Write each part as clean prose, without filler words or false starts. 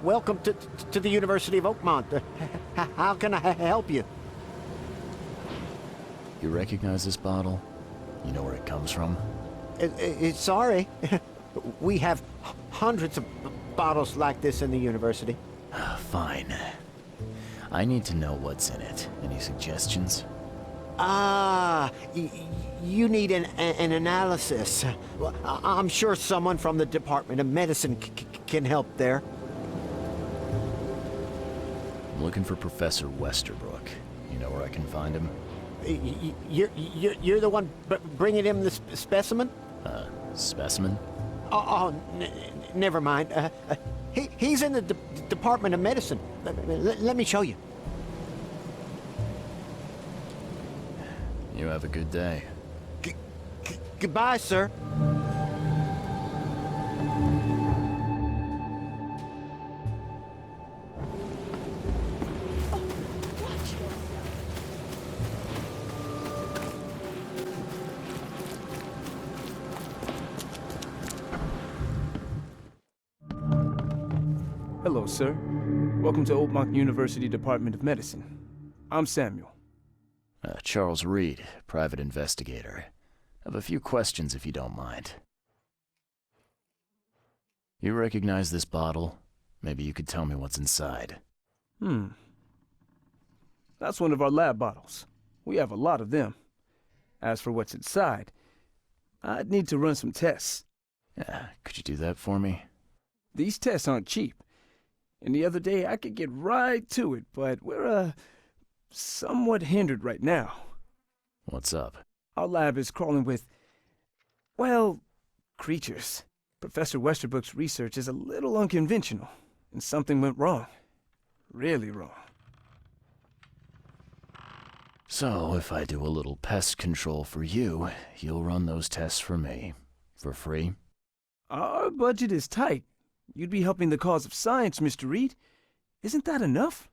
Welcome to the University of Oakmont. How can I help you? You recognize this bottle? You know where it comes from? Sorry. We have hundreds of bottles like this in the university. Fine. I need to know what's in it. Any suggestions? You need an analysis. Well, I'm sure someone from the Department of Medicine can help there. I'm looking for Professor Westerbrook. You know where I can find him? You're the one bringing him the specimen? Specimen? Never mind. He's in the Department of Medicine. Let me show you. You have a good day. Goodbye, sir. Hello, sir. Welcome to Oakmont University Department of Medicine. I'm Samuel. Charles Reed, private investigator. I have a few questions if you don't mind. You recognize this bottle? Maybe you could tell me what's inside. That's one of our lab bottles. We have a lot of them. As for what's inside, I'd need to run some tests. Could you do that for me? These tests aren't cheap. And the other day I could get right to it, but we're, somewhat hindered right now. What's up? Our lab is crawling with, well, creatures. Professor Westerbrook's research is a little unconventional, and something went wrong. Really wrong. So, if I do a little pest control for you, you'll run those tests for me. For free? Our budget is tight. You'd be helping the cause of science, Mr. Reed. Isn't that enough?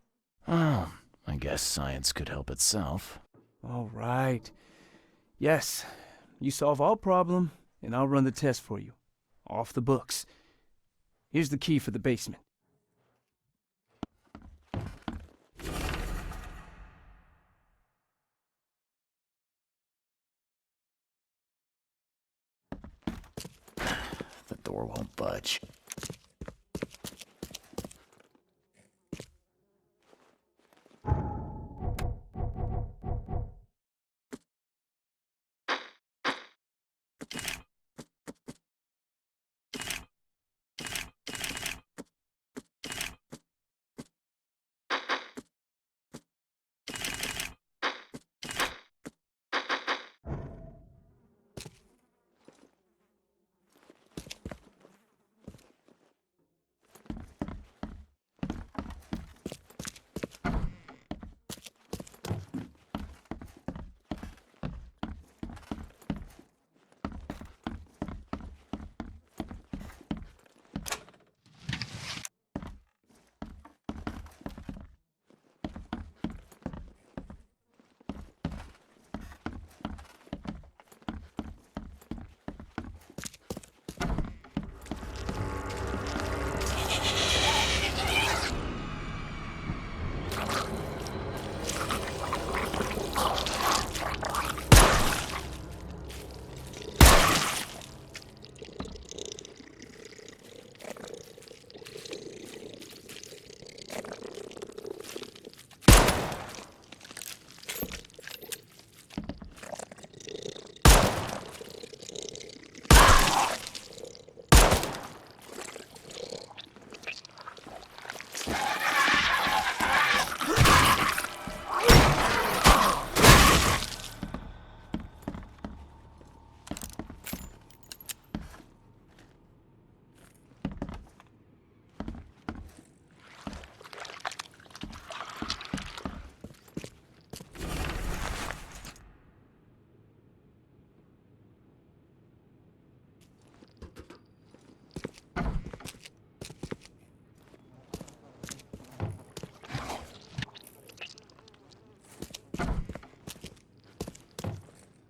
Oh, I guess science could help itself. All right. Yes, you solve our problem, and I'll run the test for you. Off the books. Here's the key for the basement. The door won't budge.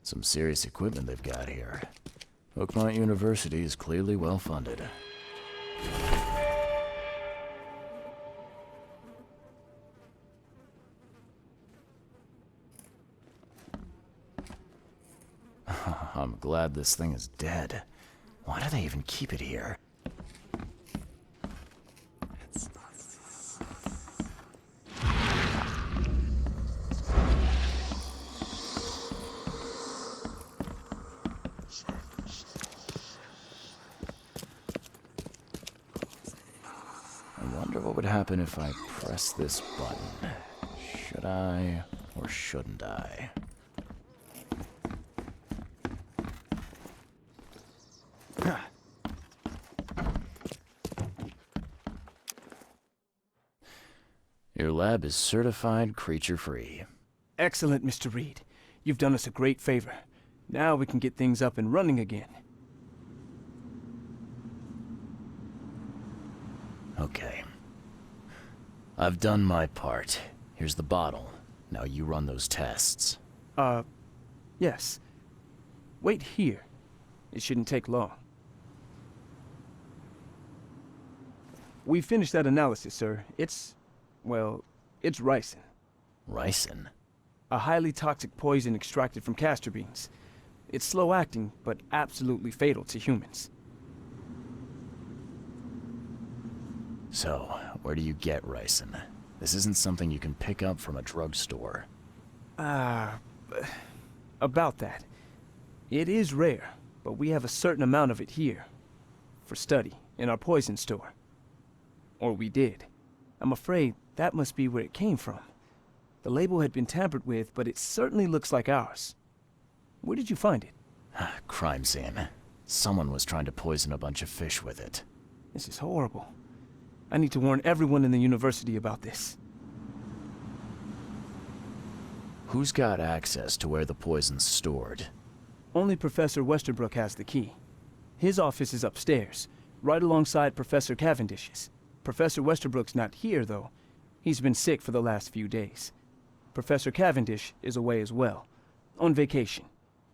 Some serious equipment they've got here. Oakmont University is clearly well funded. glad this thing is dead. Why do they even keep it here? I wonder what would happen if I press this button. Should I or shouldn't I? Your lab is certified creature-free. Excellent, Mr. Reed. You've done us a great favor. Now we can get things up and running again. Okay. I've done my part. Here's the bottle. Now you run those tests. Yes. Wait here. It shouldn't take long. We finished that analysis, sir. It's ricin. Ricin? A highly toxic poison extracted from castor beans. It's slow-acting, but absolutely fatal to humans. So, where do you get ricin? This isn't something you can pick up from a drugstore. About that. It is rare, but we have a certain amount of it here. For study, in our poison store. Or we did. I'm afraid that must be where it came from. The label had been tampered with, but it certainly looks like ours. Where did you find it? Crime scene. Someone was trying to poison a bunch of fish with it. This is horrible. I need to warn everyone in the university about this. Who's got access to where the poison's stored? Only Professor Westerbrook has the key. His office is upstairs, right alongside Professor Cavendish's. Professor Westerbrook's not here, though. He's been sick for the last few days. Professor Cavendish is away as well, on vacation.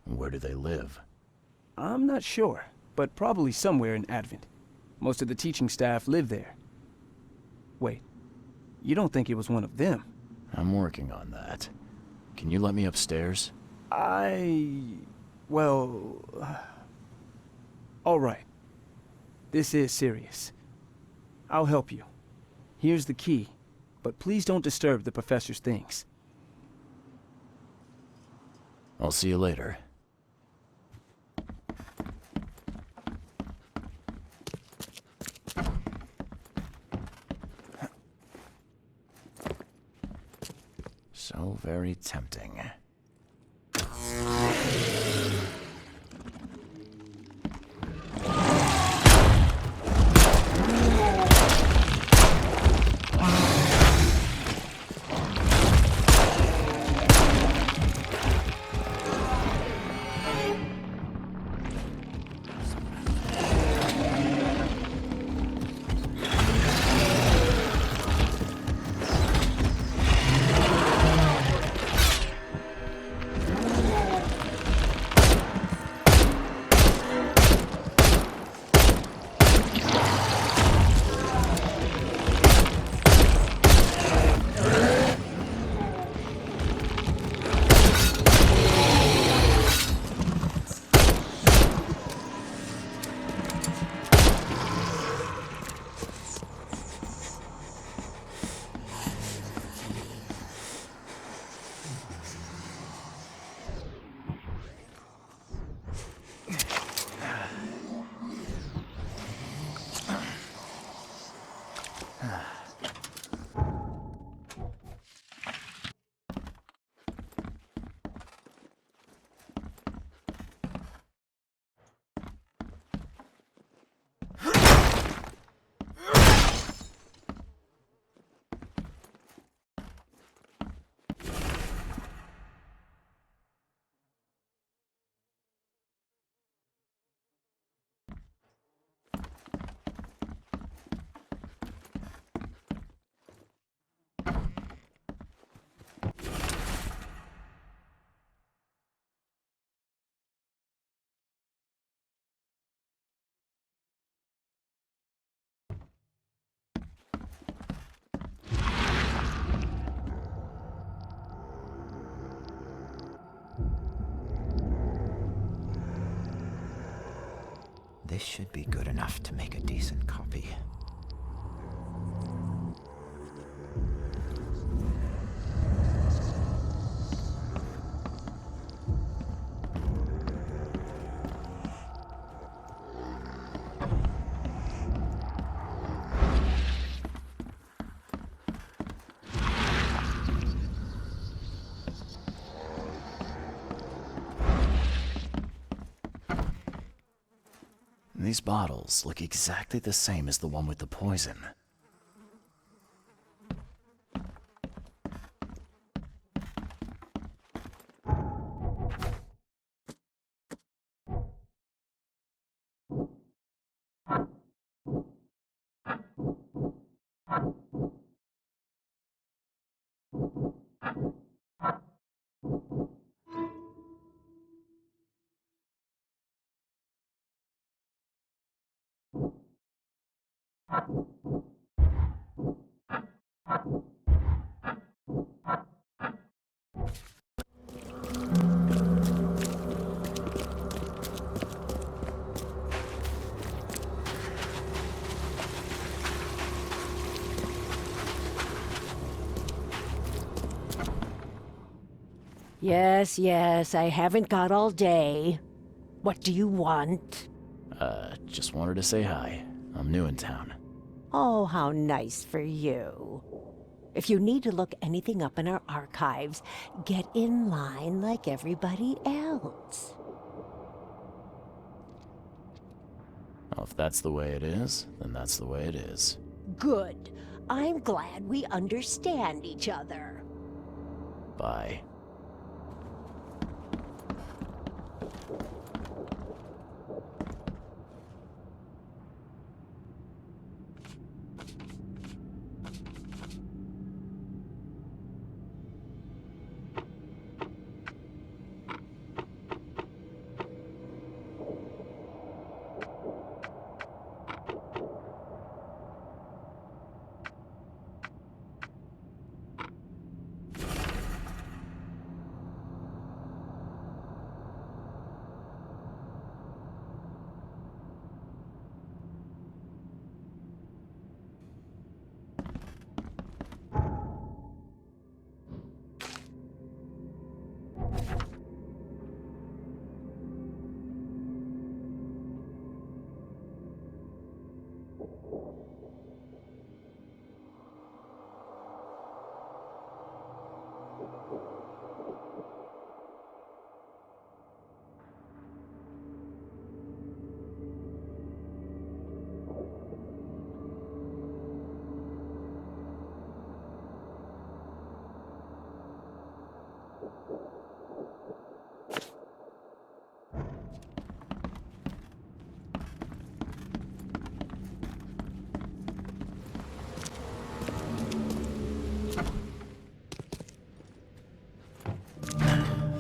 Where do they live? I'm not sure, but probably somewhere in Advent. Most of the teaching staff live there. Wait, you don't think it was one of them? I'm working on that. Can you let me upstairs? All right. This is serious. I'll help you. Here's the key, but please don't disturb the professor's things. I'll see you later. So very tempting. should be good enough to make a decent copy. These bottles look exactly the same as the one with the poison. Yes, I haven't got all day. What do you want? Just wanted to say hi. I'm new in town. Oh, how nice for you. If you need to look anything up in our archives, get in line like everybody else. Well, if that's the way it is, then that's the way it is. Good. I'm glad we understand each other. Bye.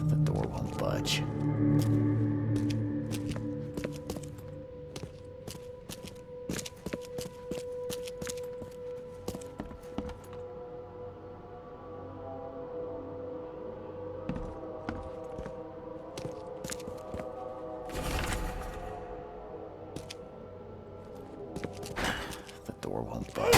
The door won't budge. The door won't budge.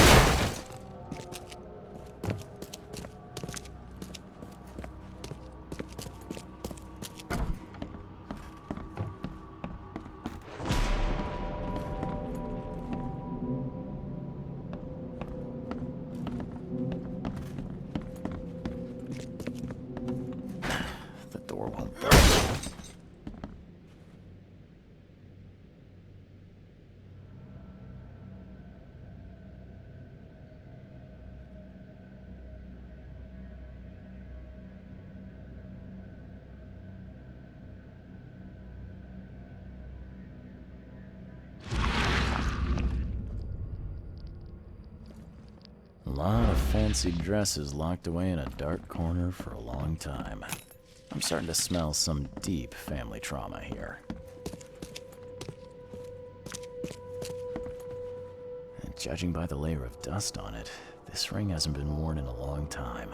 The door won't budge. A lot of fancy dresses locked away in a dark corner for a long time. I'm starting to smell some deep family trauma here. And judging by the layer of dust on it, this ring hasn't been worn in a long time.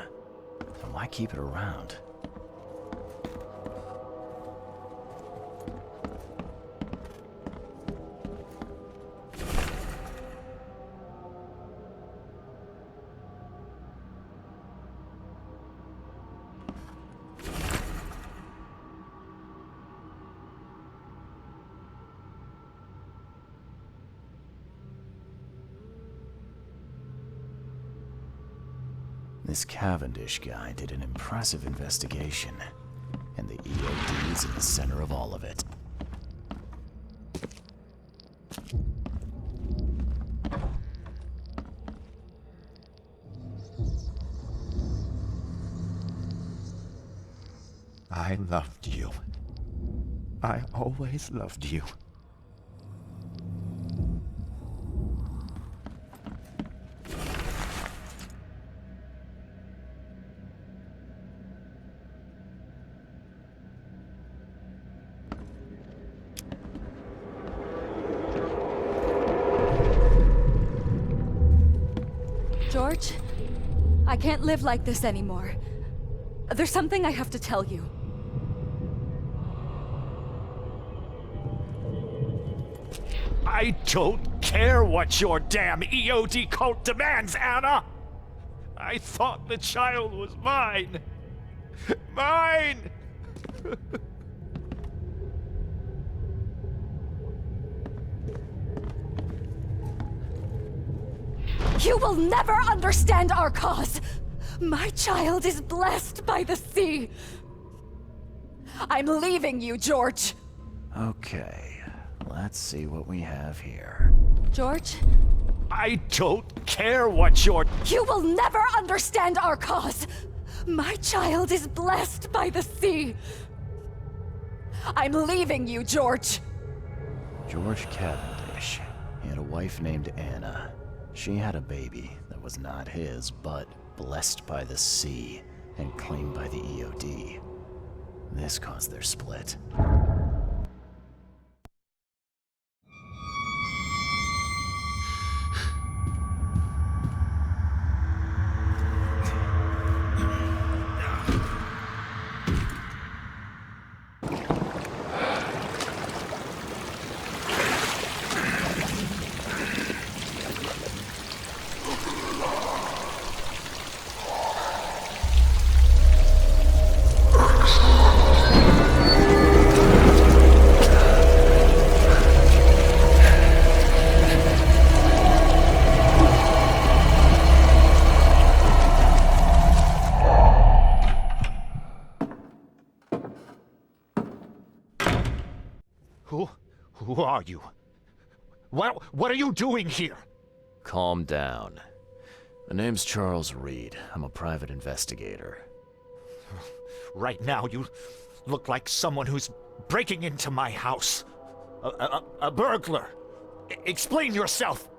So why keep it around? This Cavendish guy did an impressive investigation, and the EOD's in the center of all of it. I loved you. I always loved you. George, I can't live like this anymore. There's something I have to tell you. I don't care what your damn EOD cult demands, Anna! I thought the child was mine. Mine! You will never understand our cause! My child is blessed by the sea! I'm leaving you, George! Okay, let's see what we have here. George? I don't care what your... You will never understand our cause! My child is blessed by the sea! I'm leaving you, George! George Cavendish. He had a wife named Anna. She had a baby that was not his, but blessed by the sea and claimed by the EOD. This caused their split. Who are you? What are you doing here? Calm down. My name's Charles Reed. I'm a private investigator. Right now, you look like someone who's breaking into my house. A burglar. Explain yourself.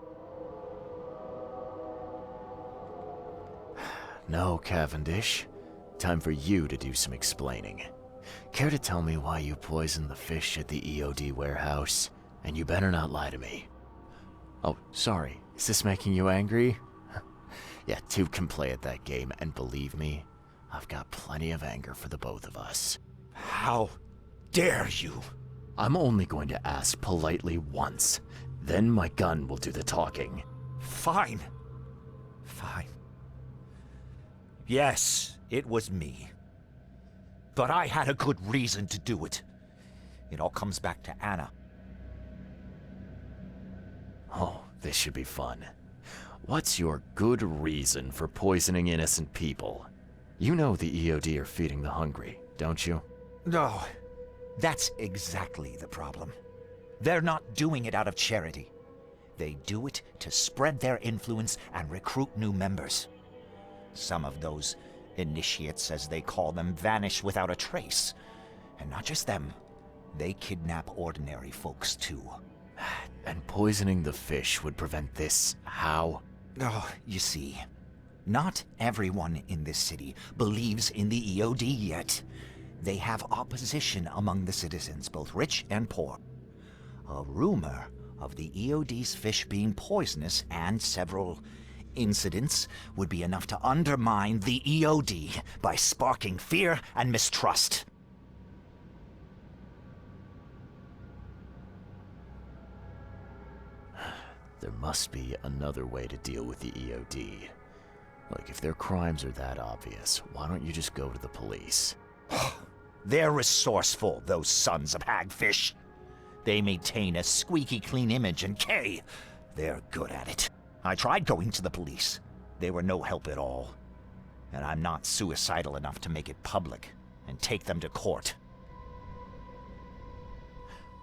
No, Cavendish. Time for you to do some explaining. Care to tell me why you poisoned the fish at the EOD warehouse? And you better not lie to me. Oh, sorry. Is this making you angry? Yeah, two can play at that game, and believe me, I've got plenty of anger for the both of us. How dare you? I'm only going to ask politely once. Then my gun will do the talking. Fine. Fine. Yes, it was me. But I had a good reason to do it. It all comes back to Anna. Oh, this should be fun. What's your good reason for poisoning innocent people? You know the EOD are feeding the hungry, don't you? No, that's exactly the problem. They're not doing it out of charity. They do it to spread their influence and recruit new members. Some of those initiates, as they call them, vanish without a trace. And not just them. They kidnap ordinary folks, too. And poisoning the fish would prevent this. How? Oh, you see, not everyone in this city believes in the EOD yet. They have opposition among the citizens, both rich and poor. A rumor of the EOD's fish being poisonous and several incidents would be enough to undermine the EOD by sparking fear and mistrust. There must be another way to deal with the EOD. Like, if their crimes are that obvious, why don't you just go to the police? They're resourceful, those sons of hagfish. They maintain a squeaky clean image, and they're good at it. I tried going to the police. They were no help at all. And I'm not suicidal enough to make it public and take them to court.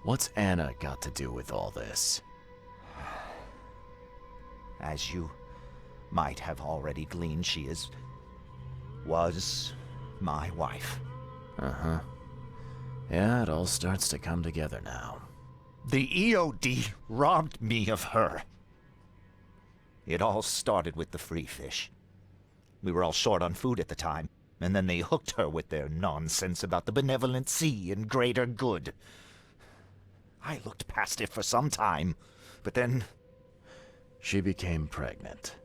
What's Anna got to do with all this? As you might have already gleaned, she was my wife. Uh-huh. Yeah, it all starts to come together now. The EOD robbed me of her. It all started with the free fish. We were all short on food at the time, and then they hooked her with their nonsense about the benevolent sea and greater good. I looked past it for some time, but then... She became pregnant.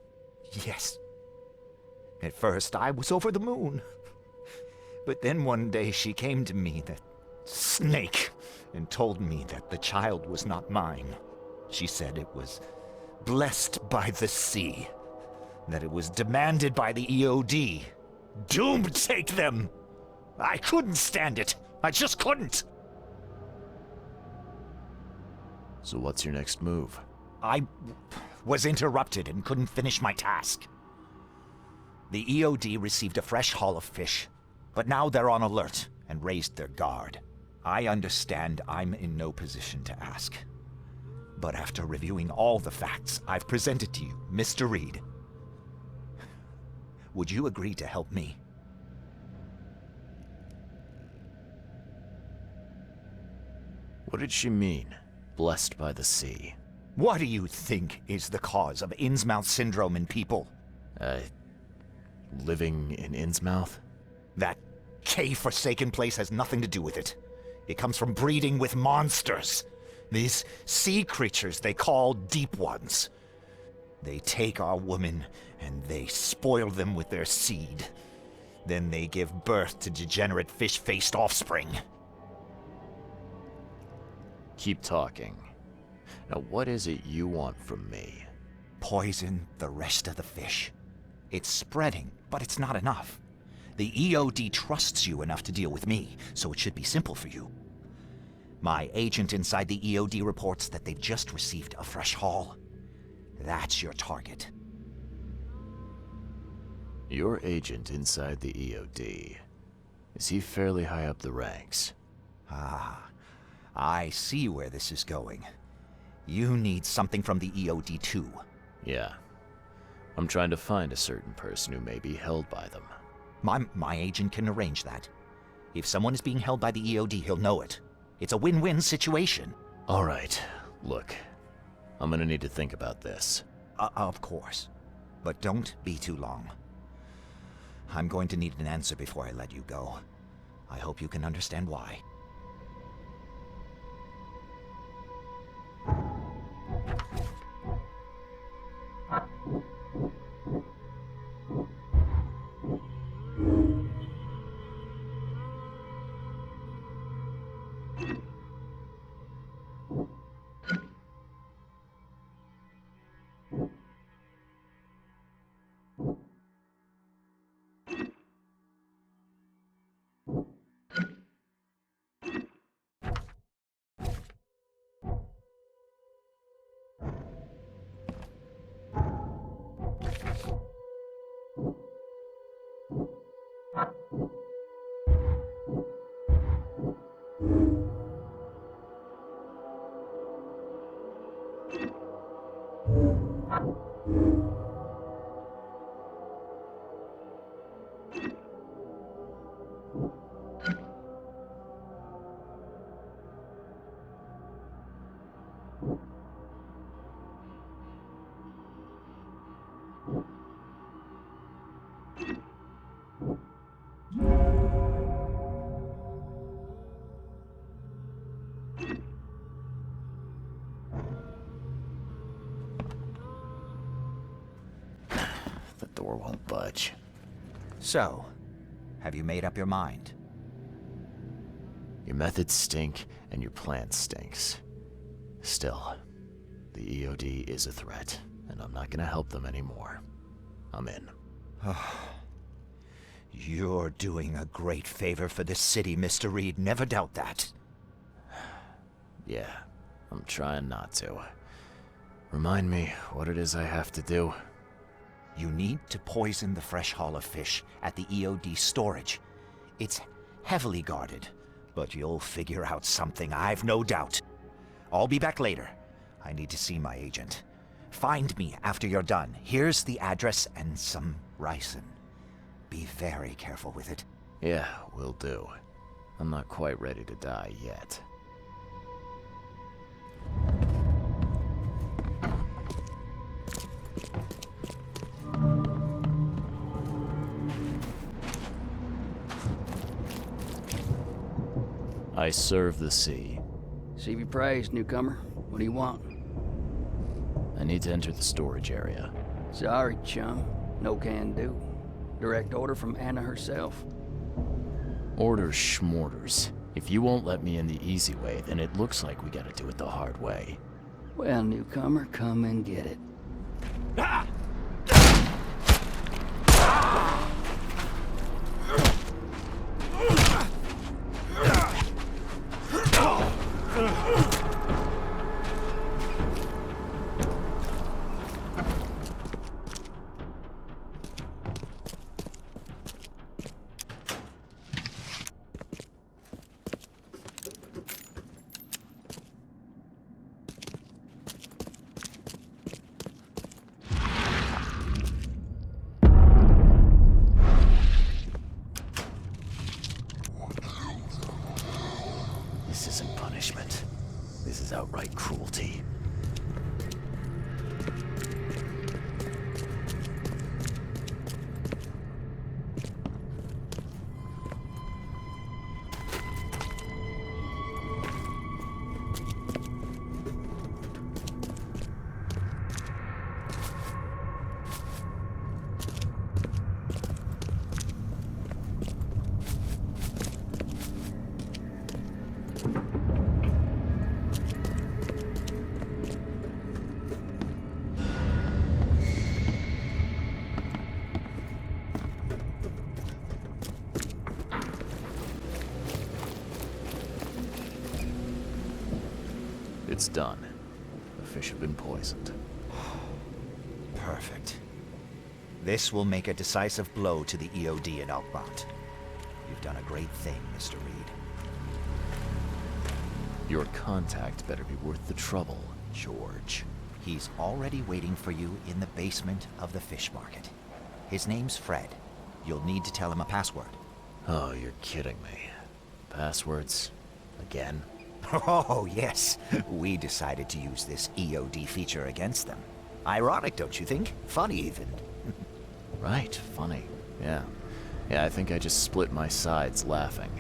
Yes. At first, I was over the moon. But then one day she came to me, that snake, and told me that the child was not mine. She said it was blessed by the sea, that it was demanded by the EOD. Doomed take them! I couldn't stand it. I just couldn't. So what's your next move? I was interrupted and couldn't finish my task. The EOD received a fresh haul of fish, but now they're on alert and raised their guard. I understand I'm in no position to ask. But after reviewing all the facts I've presented to you, Mr. Reed, would you agree to help me? What did she mean? Blessed by the sea. What do you think is the cause of Innsmouth syndrome in people? Living in Innsmouth? That cave-forsaken place has nothing to do with it. It comes from breeding with monsters. These sea creatures they call Deep Ones. They take our women and they spoil them with their seed. Then they give birth to degenerate fish-faced offspring. Keep talking. Now what is it you want from me? Poison the rest of the fish. It's spreading, but it's not enough. The EOD trusts you enough to deal with me, so it should be simple for you. My agent inside the EOD reports that they've just received a fresh haul. That's your target. Your agent inside the EOD. Is he fairly high up the ranks? Ah, I see where this is going. You need something from the EOD too. Yeah. I'm trying to find a certain person who may be held by them. My agent can arrange that. If someone is being held by the EOD, he'll know it. It's a win-win situation. Alright, look. I'm gonna need to think about this. Of course. But don't be too long. I'm going to need an answer before I let you go. I hope you can understand why. The door won't budge. So, have you made up your mind? Your methods stink, and your plan stinks. Still, the EOD is a threat, and I'm not gonna help them anymore. I'm in. You're doing a great favor for this city, Mr. Reed. Never doubt that. Yeah, I'm trying not to. Remind me what it is I have to do. You need to poison the fresh haul of fish at the EOD storage. It's heavily guarded, but you'll figure out something, I've no doubt. I'll be back later. I need to see my agent. Find me after you're done. Here's the address and some ricin. Be very careful with it. Yeah, will do. I'm not quite ready to die yet. I serve the sea. Sea be praised, newcomer. What do you want? I need to enter the storage area. Sorry, chum. No can do. Direct order from Anna herself. Orders schmorders. If you won't let me in the easy way, then it looks like we gotta do it the hard way. Well, newcomer, come and get it. This isn't punishment. This is outright cruelty. It's done. The fish have been poisoned. Perfect. This will make a decisive blow to the EOD in Oakmont. You've done a great thing, Mr. Reed. Your contact better be worth the trouble, George. He's already waiting for you in the basement of the fish market. His name's Fred. You'll need to tell him a password. Oh, you're kidding me. Passwords? Again? Oh, yes. We decided to use this EOD feature against them. Ironic, don't you think? Funny, even. Right, funny. Yeah. Yeah, I think I just split my sides laughing.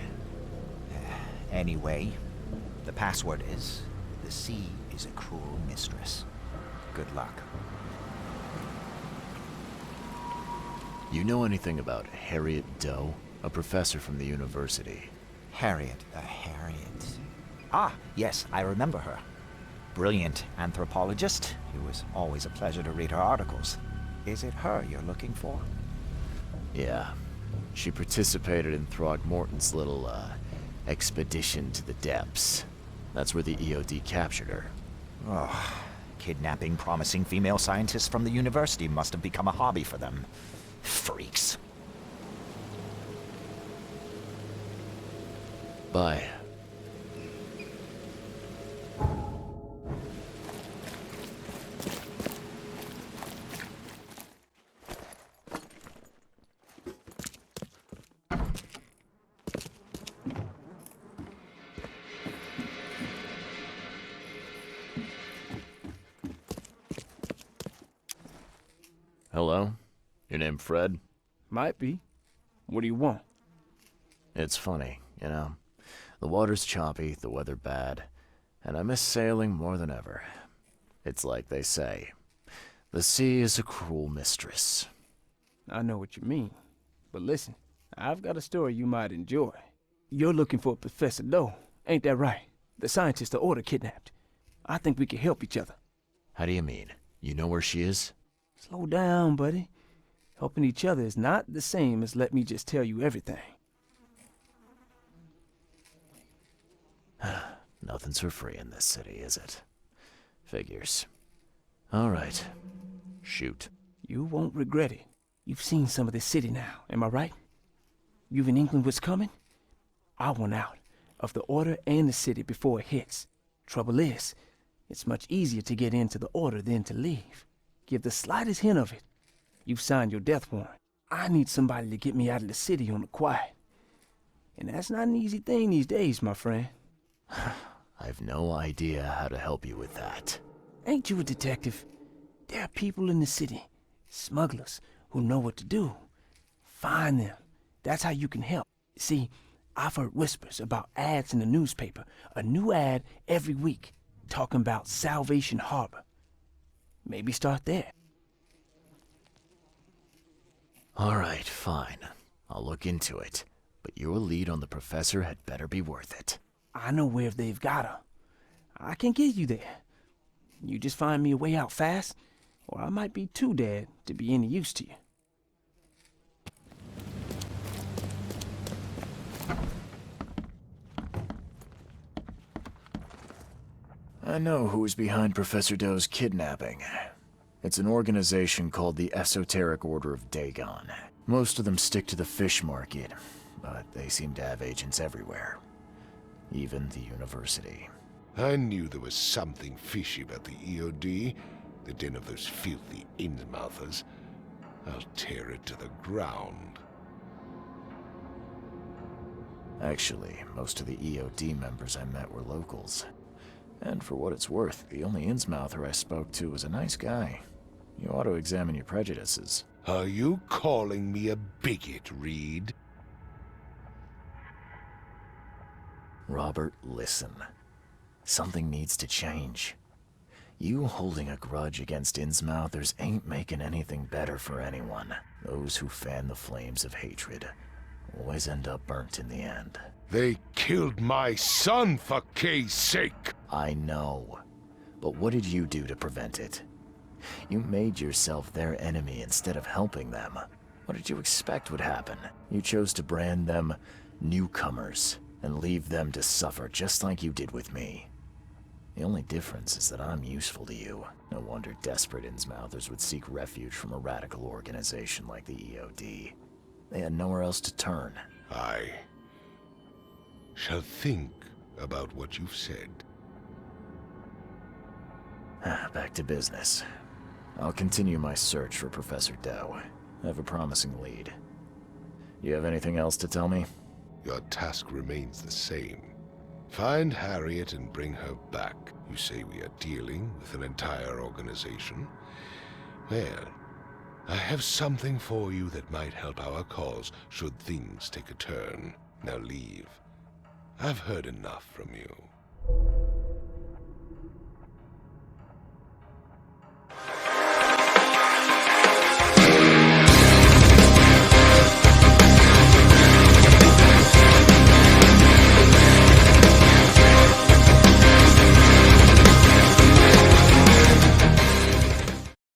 Anyway, the password is, the sea is a cruel mistress. Good luck. You know anything about Harriet Doe? A professor from the university. Harriet. Ah, yes, I remember her. Brilliant anthropologist. It was always a pleasure to read her articles. Is it her you're looking for? Yeah. She participated in Throgmorton's little, expedition to the depths. That's where the EOD captured her. Oh, kidnapping promising female scientists from the university must have become a hobby for them. Freaks. Bye. Hello? Your name Fred? Might be. What do you want? It's funny, you know. The water's choppy, the weather bad, and I miss sailing more than ever. It's like they say, the sea is a cruel mistress. I know what you mean. But listen, I've got a story you might enjoy. You're looking for Professor Doe, ain't that right? The scientist the Order kidnapped. I think we can help each other. How do you mean? You know where she is? Slow down, buddy. Helping each other is not the same as let me just tell you everything. Nothing's for free in this city, is it? Figures. All right. Shoot. You won't regret it. You've seen some of this city now, am I right? You've an inkling what's coming? I want out of the Order and the city before it hits. Trouble is, it's much easier to get into the Order than to leave. Give the slightest hint of it, you've signed your death warrant. I need somebody to get me out of the city on the quiet. And that's not an easy thing these days, my friend. I've no idea how to help you with that. Ain't you a detective? There are people in the city, smugglers, who know what to do. Find them. That's how you can help. See, I've heard whispers about ads in the newspaper. A new ad every week, talking about Salvation Harbor. Maybe start there. All right, fine. I'll look into it. But your lead on the professor had better be worth it. I know where they've got her. I can get you there. You just find me a way out fast, or I might be too dead to be any use to you. I know who's behind Professor Doe's kidnapping. It's an organization called the Esoteric Order of Dagon. Most of them stick to the fish market, but they seem to have agents everywhere. Even the university. I knew there was something fishy about the EOD, the den of those filthy Innsmouthers. I'll tear it to the ground. Actually, most of the EOD members I met were locals. And for what it's worth, the only Innsmouther I spoke to was a nice guy. You ought to examine your prejudices. Are you calling me a bigot, Reed? Robert, listen. Something needs to change. You holding a grudge against Innsmouthers ain't making anything better for anyone. Those who fan the flames of hatred always end up burnt in the end. They killed my son, for Kay's sake! I know. But what did you do to prevent it? You made yourself their enemy instead of helping them. What did you expect would happen? You chose to brand them newcomers and leave them to suffer just like you did with me. The only difference is that I'm useful to you. No wonder desperate Innsmouthers would seek refuge from a radical organization like the EOD. They had nowhere else to turn. I shall think about what you've said. Back to business. I'll continue my search for Professor Doe. I have a promising lead. You have anything else to tell me? Your task remains the same. Find Harriet and bring her back. You say we are dealing with an entire organization? Well, I have something for you that might help our cause should things take a turn. Now leave. I've heard enough from you.